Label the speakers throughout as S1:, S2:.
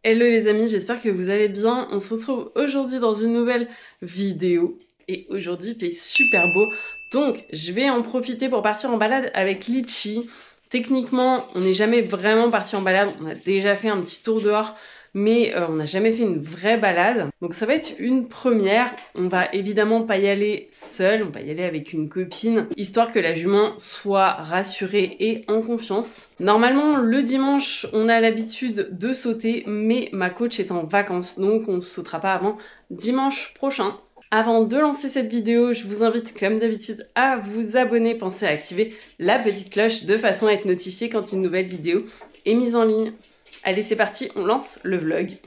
S1: Hello les amis, j'espère que vous allez bien. On se retrouve aujourd'hui dans une nouvelle vidéo. Et aujourd'hui il fait super beau. Donc je vais en profiter pour partir en balade avec Litchi. Techniquement, on n'est jamais vraiment parti en balade. On a déjà fait un petit tour dehors. Mais on n'a jamais fait une vraie balade. Donc ça va être une première. On va évidemment pas y aller seul, on va y aller avec une copine, histoire que la jument soit rassurée et en confiance. Normalement, le dimanche, on a l'habitude de sauter, mais ma coach est en vacances, donc on ne sautera pas avant dimanche prochain. Avant de lancer cette vidéo, je vous invite comme d'habitude à vous abonner, pensez à activer la petite cloche de façon à être notifié quand une nouvelle vidéo est mise en ligne. Allez, c'est parti, on lance le vlog.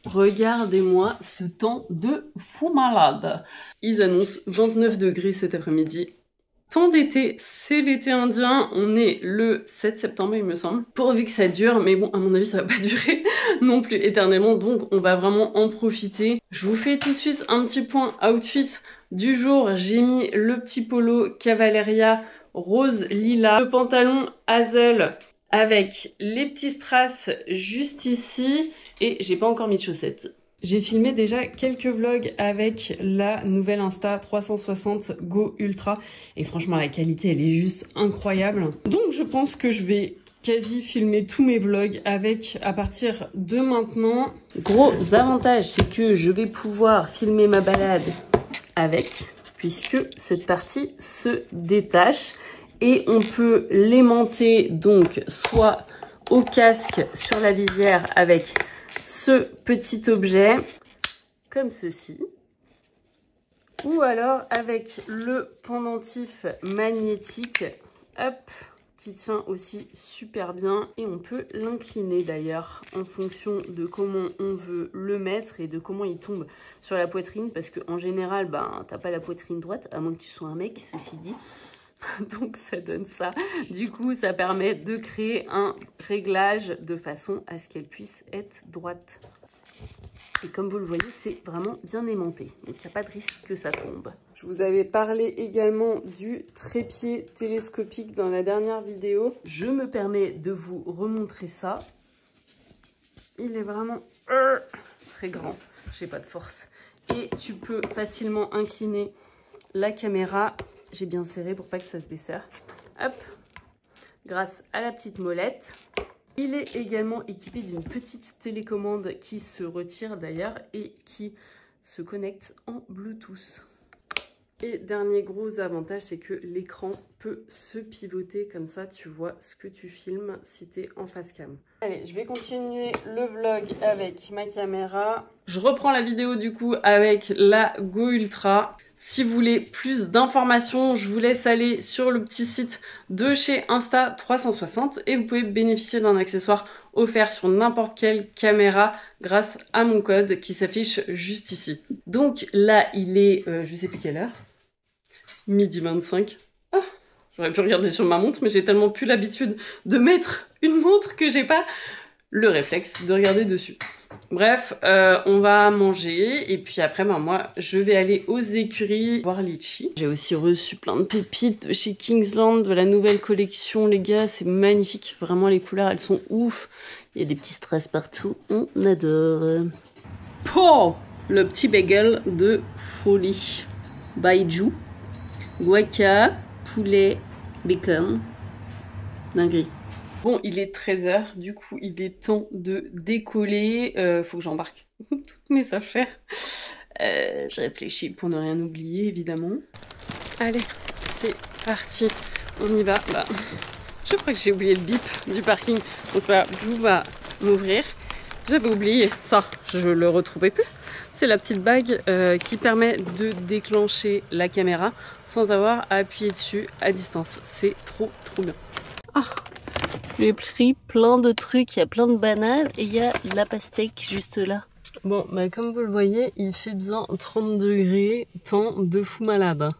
S1: Regardez-moi ce temps de fou malade. Ils annoncent 29 degrés cet après-midi. Temps d'été, c'est l'été indien, on est le 7 septembre il me semble, pourvu que ça dure, mais bon à mon avis ça va pas durer non plus éternellement, donc on va vraiment en profiter. Je vous fais tout de suite un petit point outfit du jour. J'ai mis le petit polo Cavalleria rose lilas, le pantalon Hazel avec les petits strass juste ici, et j'ai pas encore mis de chaussettes. J'ai filmé déjà quelques vlogs avec la nouvelle Insta 360 Go Ultra et franchement la qualité elle est juste incroyable. Donc je pense que je vais quasi filmer tous mes vlogs avec à partir de maintenant. Gros avantage c'est que je vais pouvoir filmer ma balade avec, puisque cette partie se détache et on peut l'aimanter donc soit au casque sur la visière avec ce petit objet comme ceci, ou alors avec le pendentif magnétique, hop, qui tient aussi super bien, et on peut l'incliner d'ailleurs en fonction de comment on veut le mettre et de comment il tombe sur la poitrine, parce qu'en général t'as pas la poitrine droite à moins que tu sois un mec, ceci dit. Donc ça donne ça. Du coup, ça permet de créer un réglage de façon à ce qu'elle puisse être droite. Et comme vous le voyez, c'est vraiment bien aimanté. Donc il n'y a pas de risque que ça tombe. Je vous avais parlé également du trépied télescopique dans la dernière vidéo. Je me permets de vous remontrer ça. Il est vraiment très grand. J'ai pas de force. Et tu peux facilement incliner la caméra. J'ai bien serré pour pas que ça se desserre. Hop, grâce à la petite molette. Il est également équipé d'une petite télécommande qui se retire d'ailleurs et qui se connecte en Bluetooth. Et dernier gros avantage, c'est que l'écran peut se pivoter comme ça, tu vois ce que tu filmes si tu es en face cam. Allez, je vais continuer le vlog avec ma caméra. Je reprends la vidéo du coup avec la Go Ultra. Si vous voulez plus d'informations, je vous laisse aller sur le petit site de chez Insta 360 et vous pouvez bénéficier d'un accessoire offert sur n'importe quelle caméra grâce à mon code qui s'affiche juste ici. Donc là, il est, je sais plus quelle heure. Midi 25. Ah, j'aurais pu regarder sur ma montre, mais j'ai tellement plus l'habitude de mettre une montre que j'ai pas le réflexe de regarder dessus. Bref, on va manger et puis après, moi, je vais aller aux écuries voir Litchi. J'ai aussi reçu plein de pépites de chez Kingsland, de la nouvelle collection, les gars, c'est magnifique. Vraiment, les couleurs, elles sont ouf. Il y a des petits strass partout, on adore. Oh, le petit bagel de folie. Baiju. Guaca, poulet, bacon, dinguerie. Bon, il est 13 h, du coup, il est temps de décoller. Faut que j'embarque toutes mes affaires. Je réfléchis pour ne rien oublier, évidemment. Allez, c'est parti. On y va. Bah, je crois que j'ai oublié le bip du parking. Bon, c'est pas grave, Jou va m'ouvrir. J'avais oublié ça, je le retrouvais plus. C'est la petite bague qui permet de déclencher la caméra sans avoir à appuyer dessus à distance. C'est trop bien. Ah, j'ai pris plein de trucs, il y a plein de bananes et il y a la pastèque juste là. Bon, bah comme vous le voyez, il fait bien 30 degrés, temps de fou malade.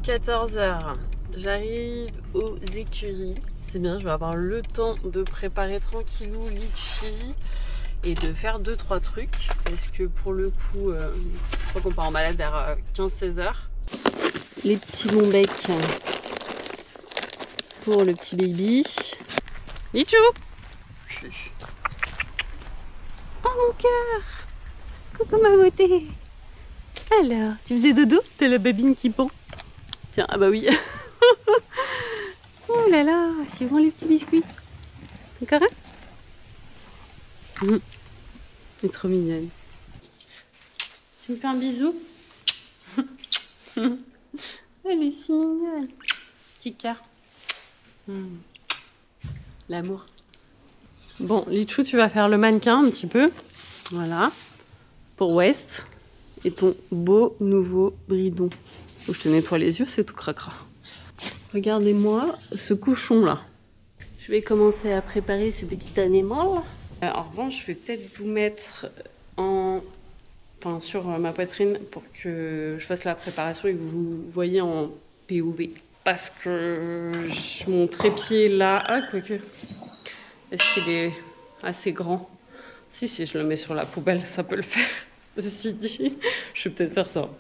S1: 14 h, J'arrive aux écuries. C'est bien, je vais avoir le temps de préparer tranquillou litchi et de faire 2-3 trucs. Parce que pour le coup, je crois qu'on part en balade vers 15-16 heures. Les petits longs becs pour le petit baby. Lichou! Oh mon cœur! Coucou ma beauté! Alors, tu faisais dodo? T'as la babine qui pend. Tiens, ah bah oui. Oh là là, c'est bon les petits biscuits. Encore un? C'est trop mignonne. Tu me fais un bisou? Elle est si mignonne. Petit cœur. L'amour. Bon, Lichou, tu vas faire le mannequin un petit peu. Voilà. Pour West. Et ton beau nouveau bridon. Faut que je te nettoie les yeux, c'est tout cracra. Regardez-moi ce cochon là. Je vais commencer à préparer ce petit animal. En revanche, je vais peut-être vous mettre sur ma poitrine pour que je fasse la préparation et que vous voyez en POV. Parce que mon trépied là, ah quoique, est-ce qu'il est assez grand? Si je le mets sur la poubelle, ça peut le faire. Ceci dit, je vais peut-être faire ça.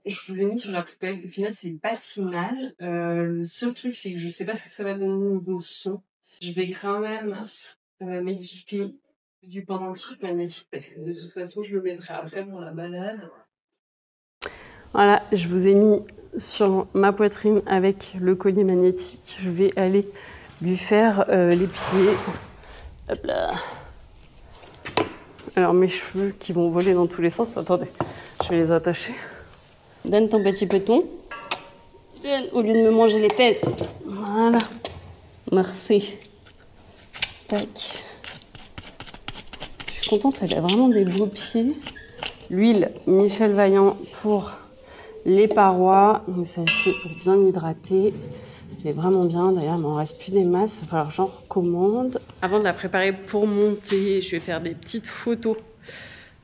S1: Je vous l'ai mis sur la poubelle. Au final, c'est pas si mal. Le seul truc, c'est que je sais pas ce que ça va donner au niveau son. Je vais quand même m'équiper du pendentif magnétique parce que de toute façon, je le mettrai après pour la balade. Voilà, je vous ai mis sur ma poitrine avec le collier magnétique. Je vais aller lui faire les pieds. Hop là. Alors mes cheveux qui vont voler dans tous les sens. Attendez, je vais les attacher. Donne ton petit peton. Donne, au lieu de me manger les fesses. Voilà. Merci. Tac. Je suis contente, elle a vraiment des beaux pieds. L'huile Michel Vaillant pour les parois. Donc celle-ci pour bien hydrater. Elle est vraiment bien. D'ailleurs, il m'en reste plus des masses. Il va falloir que j'en recommande. Avant de la préparer pour monter, je vais faire des petites photos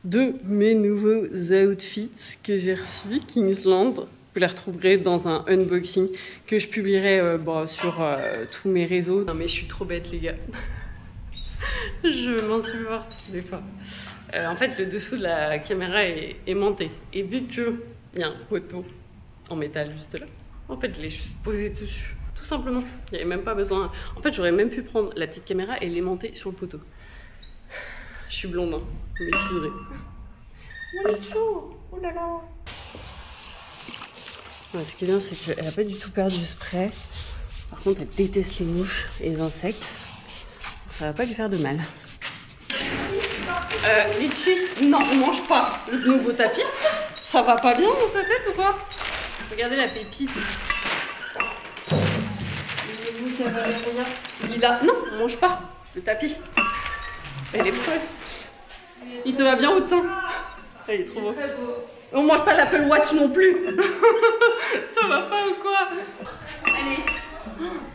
S1: de mes nouveaux outfits que j'ai reçus, Kingsland. Vous les retrouverez dans un unboxing que je publierai sur tous mes réseaux. Non mais je suis trop bête les gars. Je m'en supporte des fois. En fait, le dessous de la caméra est aimanté. Et vu qu'il y a un poteau en métal juste là, en fait, je l'ai juste posé dessus. Tout simplement. Il n'y avait même pas besoin. En fait, j'aurais même pu prendre la petite caméra et l'aimanter sur le poteau. Je suis blonde, hein. Vous m'excuserez. Oh là là. Ouais, ce qui est bien, c'est qu'elle n'a pas du tout perdu le spray. Par contre, elle déteste les mouches et les insectes. Ça va pas lui faire de mal. Litchi, non, on mange pas le nouveau tapis. Ça va pas bien dans ta tête ou quoi? Regardez la pépite. Il a... Non, on mange pas le tapis. Elle est folle. Il te va bien autant. Il est trop beau. On mange pas l'Apple Watch non plus. Ça va pas ou quoi? Allez.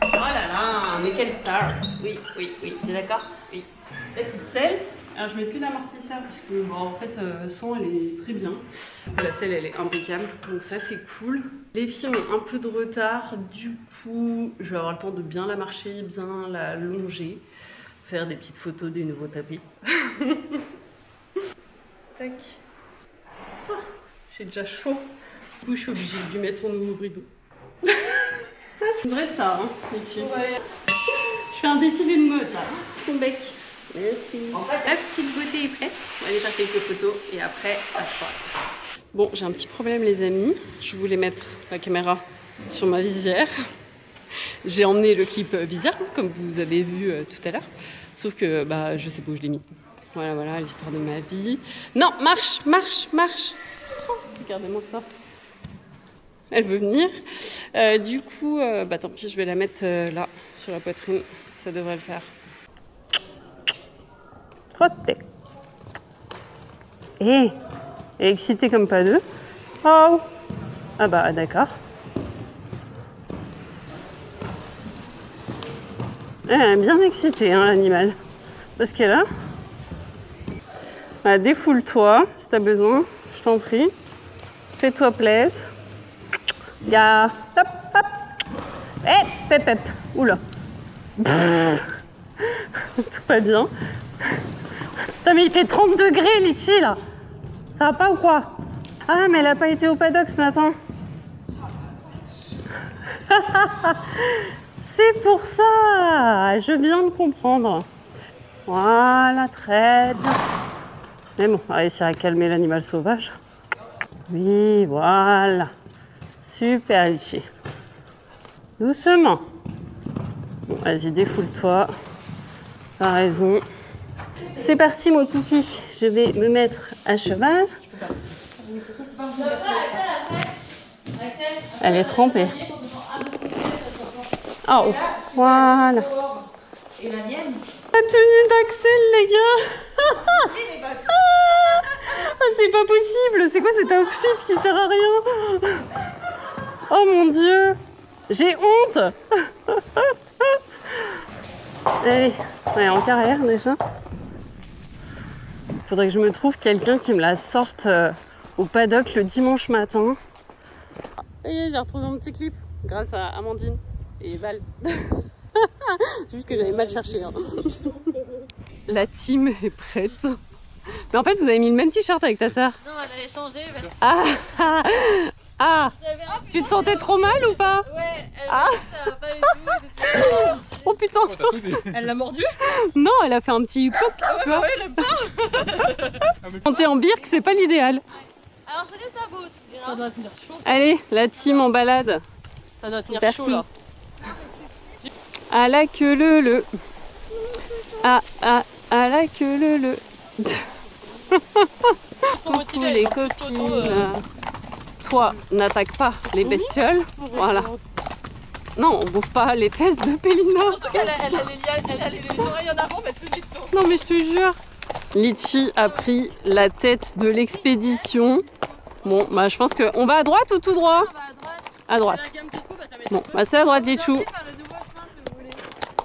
S1: Oh là là, mais quelle star. Oui, t'es d'accord? Oui. La petite selle. Alors je mets plus d'amortisseur parce que en fait sans elle est très bien. La selle elle est impeccable, donc ça c'est cool. Les filles ont un peu de retard, du coup je vais avoir le temps de bien la marcher, bien la longer, faire des petites photos des nouveaux tapis. Tac. Oh, j'ai déjà chaud. Du coup je suis obligée de lui mettre son nouveau bridou. Une vraie star hein, les filles. Ouais. Je fais un défilé de mode là. Son bec. Merci. En fait, la petite beauté est prête. On va aller faire quelques photos et après, à soir. Bon, j'ai un petit problème les amis. Je voulais mettre la caméra sur ma visière. J'ai emmené le clip visière, comme vous avez vu tout à l'heure. Sauf que je sais pas où je l'ai mis. Voilà, l'histoire de ma vie. Non, marche. Oh, regardez-moi ça. Elle veut venir. Du coup, tant pis, je vais la mettre là, sur la poitrine. Ça devrait le faire. Frottez. Elle est excitée comme pas deux. Oh. Ah bah d'accord. Elle est bien excitée hein, l'animal. Parce qu'elle a. Voilà, défoule-toi si t'as besoin. Je t'en prie. Fais-toi plaisir. Top, hop. Eh, pep, pep. Oula. Tout va bien. Putain, mais il fait 30 degrés, Litchi, là. Ça va pas ou quoi? Ah, mais elle a pas été au paddock ce matin. C'est pour ça. Je viens de comprendre. Voilà, très bien. Mais bon, on va réussir à calmer l'animal sauvage. Oui, voilà. Super, Litchi. Doucement. Bon, vas-y, défoule-toi. T'as raison. C'est parti, mon kiki. Je vais me mettre à cheval. Elle est trempée. Oh, voilà.
S2: Et la mienne.
S1: La tenue d'Axel, les gars. Ah, c'est pas possible. C'est quoi cet outfit qui sert à rien? Oh mon Dieu. J'ai honte. Allez, ouais, en carrière déjà. Faudrait que je me trouve quelqu'un qui me la sorte au paddock le dimanche matin. Et j'ai retrouvé mon petit clip grâce à Amandine et Val. C'est juste que j'avais mal cherché. Hein. La team est prête. Mais en fait, vous avez mis le même t-shirt avec ta sœur.
S2: Non, elle allait changer.
S1: Ah, tu te sentais trop mal ou pas?
S2: Ouais, elle ça va pas du tout.
S1: Oh putain.
S2: Elle l'a mordu?
S1: Non, elle a fait un petit poc. Tu vois.
S2: Ouais, elle aime pas.
S1: Monter en birk, c'est pas l'idéal.
S2: Alors, c'est des sabots, tu diras. Ça doit tenir chaud.
S1: Allez, la team en balade.
S2: Ça doit tenir chaud, là.
S1: À la queue le. À la queue le. Coucou les copines. Toi, n'attaque pas les bestioles. Voilà. Non, on bouffe pas les fesses de Pélina.
S2: Surtout qu'elle a les oreilles en avant, mais tout les temps.
S1: Non mais je te jure. Litchi a pris la tête de l'expédition. Bon, bah je pense que... On va à droite ou tout droit? À droite. Bon, bah c'est à droite, Litchou.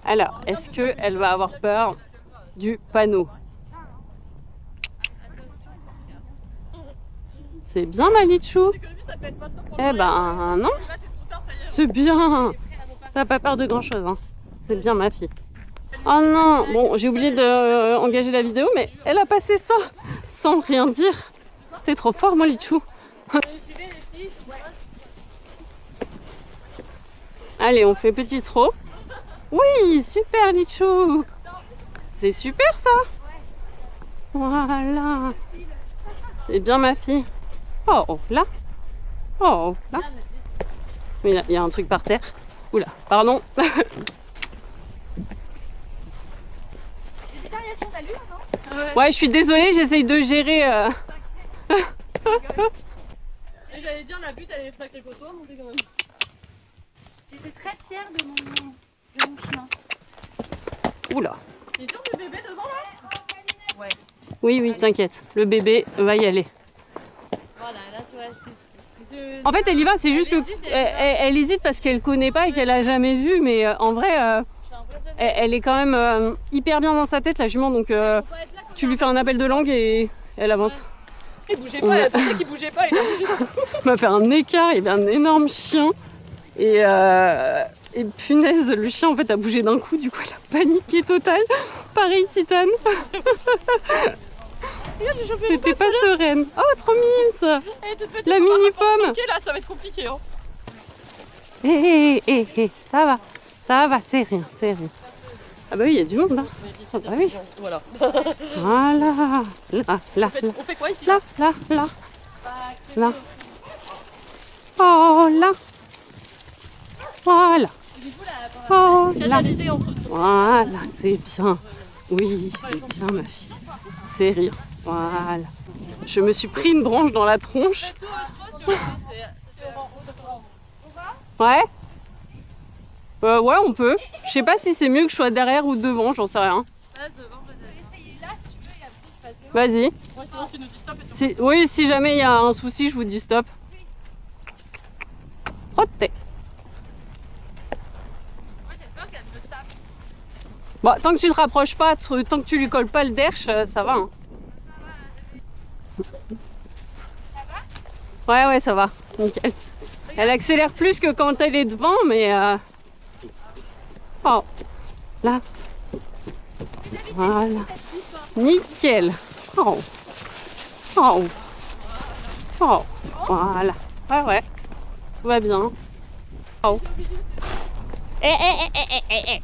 S1: Alors, est-ce qu'elle va avoir peur du panneau? C'est bien, ma Litchou? Eh ben, non. C'est bien. T'as pas peur de grand-chose, hein. C'est bien, ma fille. Oh non, bon, j'ai oublié d'engager la vidéo, mais elle a passé ça sans rien dire. T'es trop fort, moi, Litchou. Allez, on fait petit trot. Oui, super, Litchou. C'est super, ça. Voilà. C'est bien, ma fille. Oh, là. Oh, là. Mais il y a un truc par terre. Oula, pardon. Ouais, je suis désolée, j'essaye de gérer.
S2: J'allais dire, la butte, elle est plaquée côté toi, monter quand même.
S3: J'étais très fière de mon chemin.
S1: Oula.
S2: T'es sûr que le bébé devant là? Ouais.
S1: Oui, oui, t'inquiète. Le bébé va y aller.
S2: Voilà, là tu vois.
S1: En fait, elle y va, c'est juste que elle hésite parce qu'elle connaît pas et qu'elle a jamais vu, mais en vrai, elle est quand même hyper bien dans sa tête, la jument, donc tu lui fais un appel de langue et elle avance.
S2: Il bougeait pas, elle pensait qu'il bougeait pas, il a bougé.
S1: Il m'a fait un écart, il y avait un énorme chien et punaise, le chien en fait a bougé d'un coup, du coup elle a paniqué total. Pareil, Titane. T'étais pas sereine. Oh, trop mimes. La mini pomme.
S2: Là, ça va être compliqué. Hein.
S1: Hé, ça va, c'est rien, c'est rien. Ah bah oui, il y a du monde là. Ah bah oui.
S2: Voilà.
S1: Voilà. Là.
S2: On fait quoi ici?
S1: Là. Oh là. Voilà. Oh là. Voilà, c'est bien. Oui, c'est bien, ma fille. C'est rien. Voilà. Je me suis pris une branche dans la tronche. Ouais. Ouais, on peut. Je sais pas si c'est mieux que je sois derrière ou devant, j'en sais rien. Vas-y. Oui, si jamais il y a un souci, je vous dis stop. Roté. Bon, tant que tu te rapproches pas, tant que tu lui colles pas le derche, ça va. Hein. Ouais, ça va. Nickel. Elle accélère plus que quand elle est devant, mais Oh, là. Voilà. Nickel. Oh. Oh. Oh. Voilà. Ouais, ouais. Tout va bien. Oh. Eh.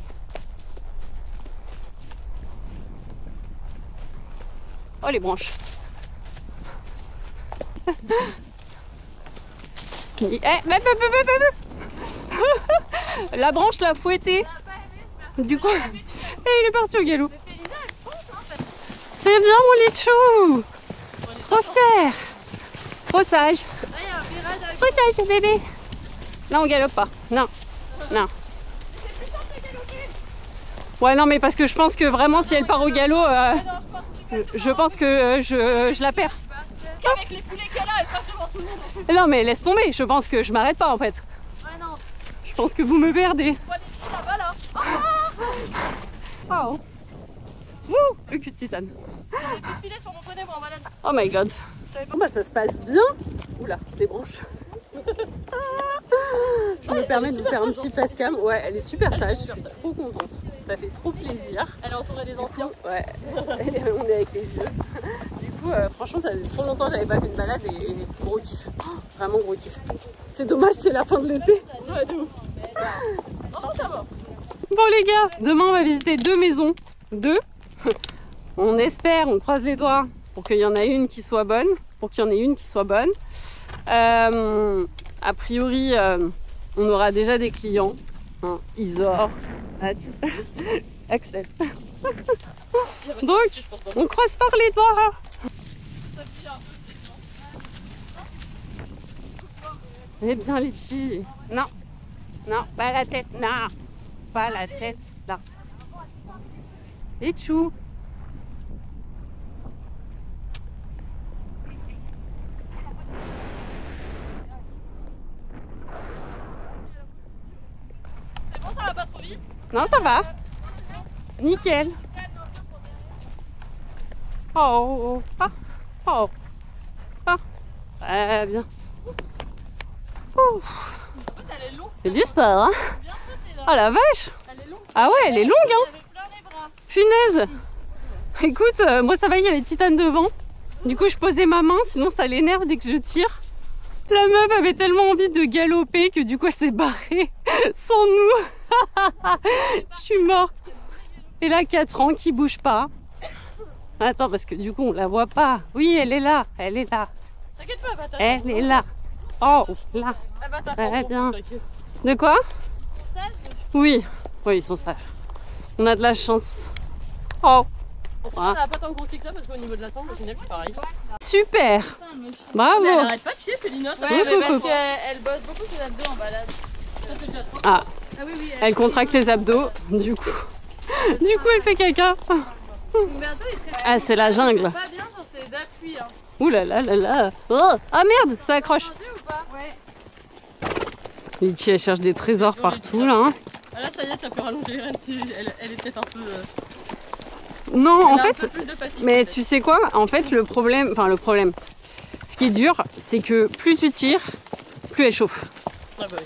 S1: Oh, les branches. La branche l'a fouetté. Du coup, il est parti au galop. C'est bien mon Lichou. Trop fier. Trop sage. Trop sage bébé. Là on galope pas. Non. Non. Ouais non mais parce que je pense que vraiment si elle part au galop, je pense que je la perds.
S2: Avec les poulets qu'elle a, elle passe devant tout le monde.
S1: Non mais laisse tomber, je pense que je m'arrête pas en fait.
S2: Ouais non.
S1: Je pense que vous me perdez.
S2: Je vois des filles là-bas là.
S1: Oh. Wouh, le cul de titane.
S2: Les filets sur mon poney, moi en balade.
S1: Oh my god. Bon bah ça se passe bien. Oula, des branches. Je me permets de vous faire un petit face cam. Ouais, elle est super sage, je suis trop contente. Ça fait trop plaisir.
S2: Elle est entourée des anciens.
S1: Ouais, on est avec les vieux. Du coup, franchement, ça faisait trop longtemps que j'avais pas fait une balade et gros kiff. Oh, vraiment gros kiff. C'est dommage, c'est la fin de l'été. Ouais, de ouf.
S2: Oh, ça va.
S1: Bon les gars, demain on va visiter 2 maisons. 2. On espère, on croise les doigts pour qu'il y en ait une qui soit bonne. A priori, on aura déjà des clients. Hein, Isor, Axel. Donc, on croise par les doigts. Eh bien, Litchi. Non, non, pas la tête, non. Pas la tête, là. Litchou.
S2: C'est bon, ça va pas trop vite?
S1: Non, ça va. Nickel. Oh, ah, oh, ah. Très bien. Ouf.
S2: Elle est longue.
S1: C'est du sport, hein.
S2: Bien sauté, là.
S1: Oh la vache.
S2: Elle est longue.
S1: Ah ouais, elle est longue, hein.
S2: Elle avait plein les bras.
S1: Punaise. Écoute, moi ça va, il y avait Titane devant. Du coup, je posais ma main, sinon ça l'énerve dès que je tire. La meuf avait tellement envie de galoper que du coup, elle s'est barrée sans nous. Je suis morte. Et là, 4 ans qui bouge pas. Attends, parce que du coup, on la voit pas. Oui, elle est là. Elle est là.
S2: T'inquiète pas, elle va
S1: Elle est là. Oh, là.
S2: Elle va
S1: Très bien. De quoi? Oui. Oui, ils sont sages. On a de la chance. Oh.
S2: On n'a pas tant grossi que ça parce qu'au niveau de la tente, au final, c'est pareil.
S1: Super. Bravo.
S2: Mais elle arrête pas de chier, Félinotte.
S1: Ouais, mais parce
S2: qu'elle bosse beaucoup ses abdos en balade. Ça fait déjà trop.
S1: Ah.
S2: Ah oui, oui.
S1: Elle contracte les abdos, du coup. Du coup, elle fait caca. Ah, c'est la jungle.
S2: Pas bien sur ses appuis. Hein.
S1: Ouh là là là là. Oh. Ah merde, ça accroche.
S2: Ou pas? Ouais.
S1: Litchi, elle cherche des trésors partout là. Hein.
S2: Ah là, ça y est, ça peut rallonger. Elle est peut-être un peu.
S1: Non, en
S2: elle a un peu
S1: fait,
S2: plus de fatigue,
S1: mais tu sais quoi? En fait, le problème, ce qui est dur, c'est que plus tu tires, plus elle chauffe.
S2: Ah bah oui.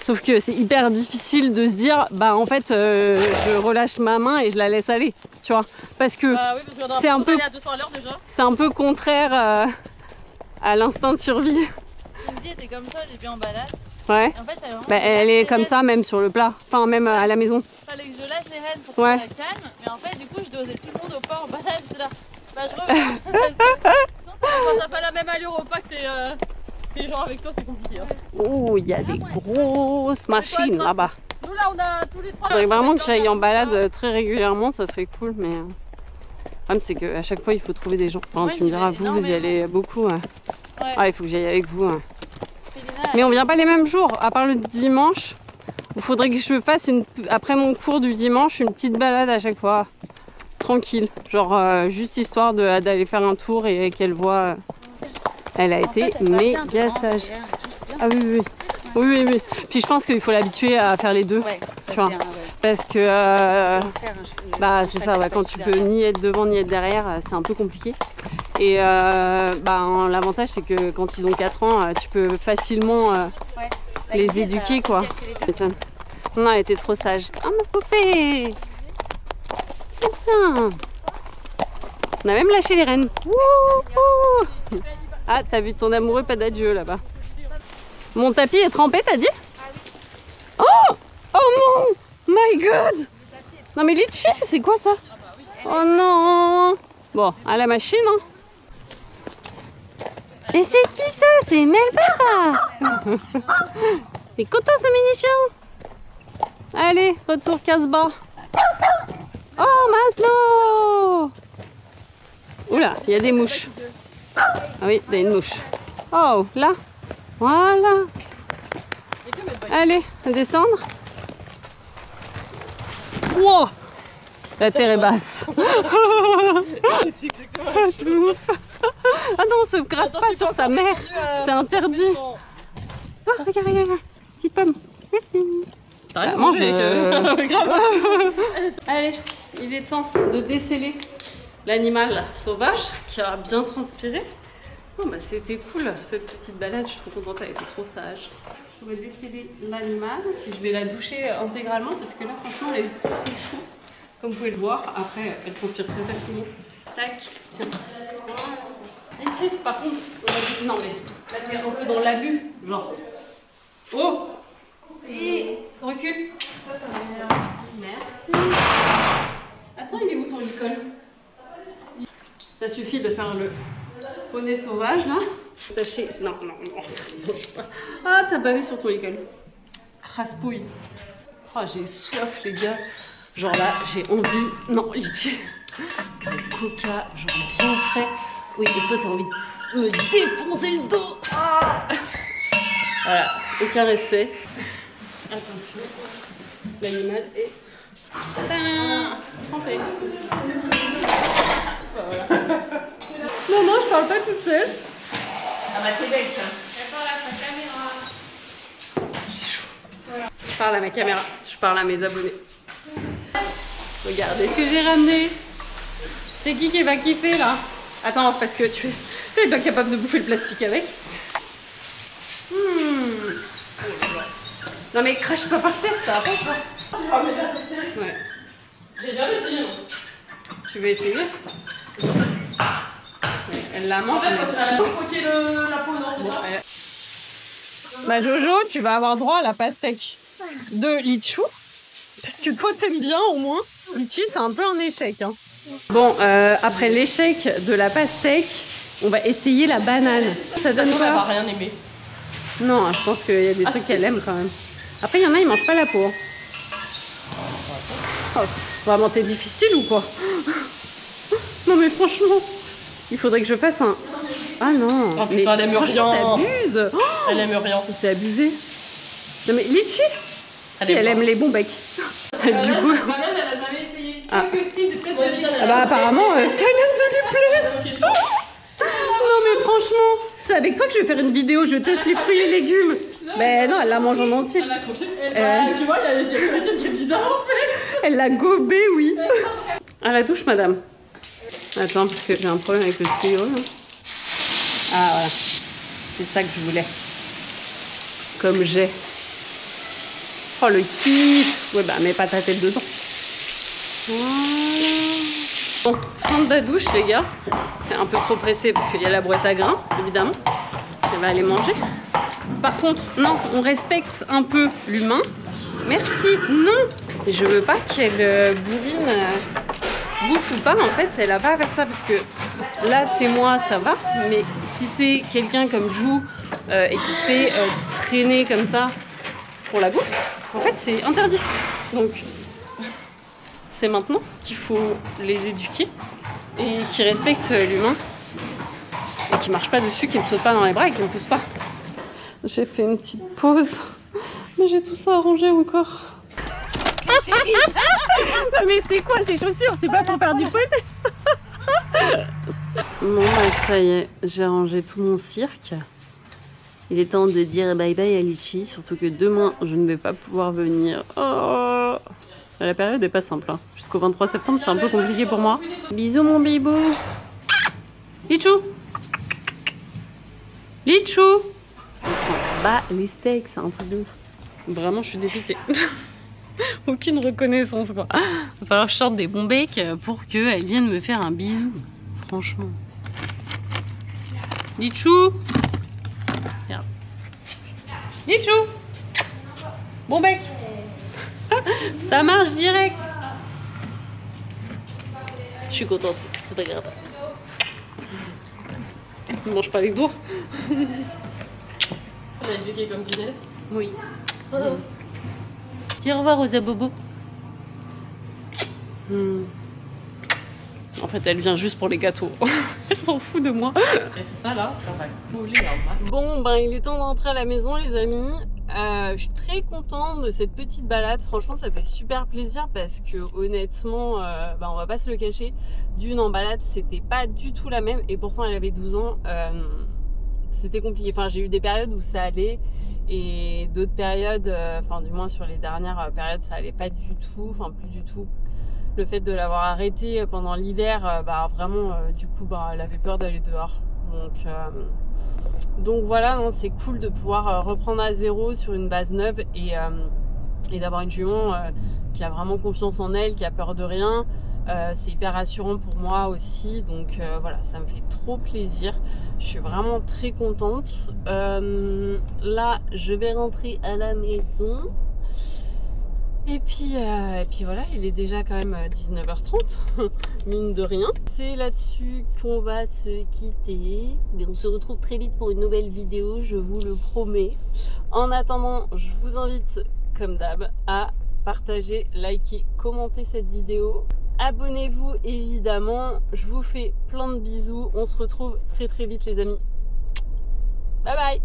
S1: Sauf que c'est hyper difficile de se dire, bah en fait, je relâche ma main et je la laisse aller, tu vois. Parce que
S2: Bah oui, parce qu'on
S1: c'est un peu,
S2: à 200 à l'heure déjà.
S1: c'est un peu contraire à l'instinct de survie.
S2: Cindy était comme ça, elle est bien en balade.
S1: Ouais.
S2: En fait,
S1: Bah, elle est comme ça même sur le plat, enfin même à la maison.
S2: Fallait que je lâche les rênes pour
S1: Ouais.
S2: qu'elle la calme, mais en fait, du coup, je dosais tout le monde au pas en balade. J'étais là, bah je reviens. Quand t'as pas la même allure au pas que tes gens avec toi, c'est compliqué. Hein.
S1: Oh, il y a des grosses machines là-bas.
S2: Nous là, on a tous les trois.
S1: Il faudrait vraiment que j'aille en balade très régulièrement, ça serait cool, mais le problème c'est qu'à chaque fois il faut trouver des gens. Enfin,
S2: Ouais,
S1: tu me diras, vous y allez beaucoup.
S2: Ouais.
S1: Ah, il faut que j'aille avec vous.
S2: Félina,
S1: Mais on vient pas les mêmes jours, à part le dimanche. Il faudrait que je fasse après mon cours du dimanche une petite balade à chaque fois, tranquille, genre juste histoire d'aller faire un tour et qu'elle voit. Elle a été méga sage. Ah oui, oui, oui, oui, oui. Puis je pense qu'il faut l'habituer à faire les deux,
S3: Ouais,
S1: tu vois, parce que bah c'est ça, ouais, quand tu peux ni être devant ni être derrière, c'est un peu compliqué. Et bah, l'avantage c'est que quand ils ont 4 ans, tu peux facilement les éduquer quoi. Non, elle était trop sage. Ah, ma poupée! C'est bien! On a même lâché les rennes. Wouhou! Ah, t'as vu ton amoureux pas d'adieu là-bas. Mon tapis est trempé, t'as dit? Oh! Oh mon! My God! Non mais Litchi, c'est quoi ça? Oh non! Bon, à la machine, hein. Et c'est qui ça? C'est Melba! T'es content ce mini-chien? Allez, retour Casbah. Oh, Maslow! Oula, il y a des mouches. Ah oui, il y a une mouche. Oh, là. Voilà. Allez, descendre. Wow! La terre est basse. Tout ouf. Ah non, on se gratte pas sur sa mère. C'est interdit. Oh, regarde, regarde. Petite pomme. Merci.
S2: T'as rien mangé avec
S1: Allez, il est temps de déceler l'animal sauvage qui a bien transpiré. Oh, bah, c'était cool cette petite balade, je suis trop contente, elle était trop sage. Je vais déceler l'animal et je vais la doucher intégralement parce que là franchement elle est très chou. Comme vous pouvez le voir, après elle transpire très facilement. Tac, tiens. Litchi, par contre, non mais là t'es un peu dans l'abus, genre. Oh! Et recule. Merci. Attends, il est où ton licol? Ça suffit de faire le poney sauvage là. Sachez. Non, non, non, ça se mange pas. Ah, t'as bavé sur ton licol. Craspouille. Oh, j'ai soif, les gars. Genre là, j'ai envie. Non, Litchi. Avec coca, genre bien frais. Oui, et toi, t'as envie de me défoncer le dos. Ah. Voilà, aucun respect. Attention, l'animal est trempé. Voilà. Non, non, je parle pas toute seule.
S2: Ah bah c'est belle ça.
S3: Elle parle à sa caméra.
S1: J'ai chaud. Voilà. Je parle à ma caméra, je parle à mes abonnés. Regardez ce que j'ai ramené. C'est qui va kiffer là? Attends, parce que tu es pas capable de bouffer le plastique avec. Non mais crache pas par terre, ça va pas ça.
S2: Ah mais j'ai testé.
S1: Ouais.
S2: J'ai jamais essayé.
S1: Tu veux essayer? Ouais, elle la mange.
S2: Elle a croqué la peau, non, c'est ça?
S1: Bah Jojo, tu vas avoir droit à la pastèque de Litchou. Parce que toi t'aimes bien au moins. Litchi, c'est un peu un échec. Hein. Bon, après l'échec de la pastèque, on va essayer la banane. Ça donne quoi?
S2: Elle va rien aimer.
S1: Non, je pense qu'il y a des trucs qu'elle aime quand même. Après, il y en a, ils mangent pas la peau. Hein. Oh, vraiment, t'es difficile ou quoi? Non mais franchement, il faudrait que je fasse un... Ah non.
S2: Oh putain, elle aime rien.
S1: T'abuses. Oh,
S2: Elle aime rien.
S1: c'est abusé. Non mais Litchi, si elle aime les bons becs. Du coup...
S3: Marianne, elle a jamais essayé.
S1: Ah.
S3: Que si, j'ai peut-être déjà.
S1: Ah bah apparemment, ça a l'air de lui plaire. Non mais franchement, c'est avec toi que je vais faire une vidéo, je teste les fruits et légumes. Ben non, elle la mange en entier.
S2: Elle a accroché. Tu vois, il y a une tienne qui est bizarre en fait.
S1: Elle l'a gobé, oui. À la douche, madame. Attends, parce que j'ai un problème avec le tuyau. Là. Ah voilà, c'est ça que je voulais. Comme j'ai. Oh le kiff. Ouais bah mets pas ta tête dedans. Voilà. Bon, fin de la douche les gars. C'est un peu trop pressé parce qu'il y a la boîte à grains, évidemment. Elle va aller manger. Par contre, non, on respecte un peu l'humain. Merci, non. Et je veux pas qu'elle bourrine, bouffe ou pas. En fait, elle a pas à faire ça parce que là, c'est moi, ça va. Mais si c'est quelqu'un comme Jou et qui se fait traîner comme ça pour la bouffe, en fait, c'est interdit. Donc, c'est maintenant qu'il faut les éduquer et qu'ils respectent l'humain et qu'ils marchent pas dessus, qu'ils me sautent pas dans les bras et qu'ils me poussent pas. J'ai fait une petite pause, mais j'ai tout ça arrangé encore. Non mais c'est quoi ces chaussures? C'est pas pour faire du poney. Bon bah ça y est, j'ai rangé tout mon cirque. Il est temps de dire bye bye à Litchi, surtout que demain je ne vais pas pouvoir venir. Oh, la période est pas simple, hein. Jusqu'au 23 septembre c'est un peu compliqué pour moi. Bisous mon bibou. Litchou. Litchou. On s'en bat les steaks, c'est un truc de ouf. Vraiment je suis dépitée. Aucune reconnaissance quoi. Va falloir que je sorte des bons becs pour qu'elle vienne me faire un bisou. Franchement. Lichou. Regarde. Lichou. Bon bec. Ça marche direct. Je suis contente, c'est pas grave. Ne mange pas les doigts.
S2: On a éduqué comme Ginette.
S1: Oui. Dis au revoir aux abobos. En fait, elle vient juste pour les gâteaux. Elle s'en fout de moi.
S2: Et ça là, ça va coller en masse.
S1: Bon, ben il est temps d'entrer à la maison, les amis. Je suis très contente de cette petite balade. Franchement, ça fait super plaisir parce que honnêtement, on va pas se le cacher. D'une en balade, c'était pas du tout la même. Et pourtant, elle avait 12 ans. C'était compliqué. Enfin, j'ai eu des périodes où ça allait et d'autres périodes, enfin du moins sur les dernières périodes, ça allait pas du tout. Enfin, plus du tout. Le fait de l'avoir arrêtée pendant l'hiver, vraiment, du coup, elle avait peur d'aller dehors. Donc voilà, c'est cool de pouvoir reprendre à zéro sur une base neuve et d'avoir une jument qui a vraiment confiance en elle, qui a peur de rien. C'est hyper rassurant pour moi aussi, donc voilà, ça me fait trop plaisir. Je suis vraiment très contente. Là, je vais rentrer à la maison. Et puis voilà, il est déjà quand même 19h30, mine de rien. C'est là-dessus qu'on va se quitter. Mais on se retrouve très vite pour une nouvelle vidéo, je vous le promets. En attendant, je vous invite, comme d'hab, à partager, liker, commenter cette vidéo. Abonnez-vous évidemment, je vous fais plein de bisous. On se retrouve très très vite les amis. Bye bye!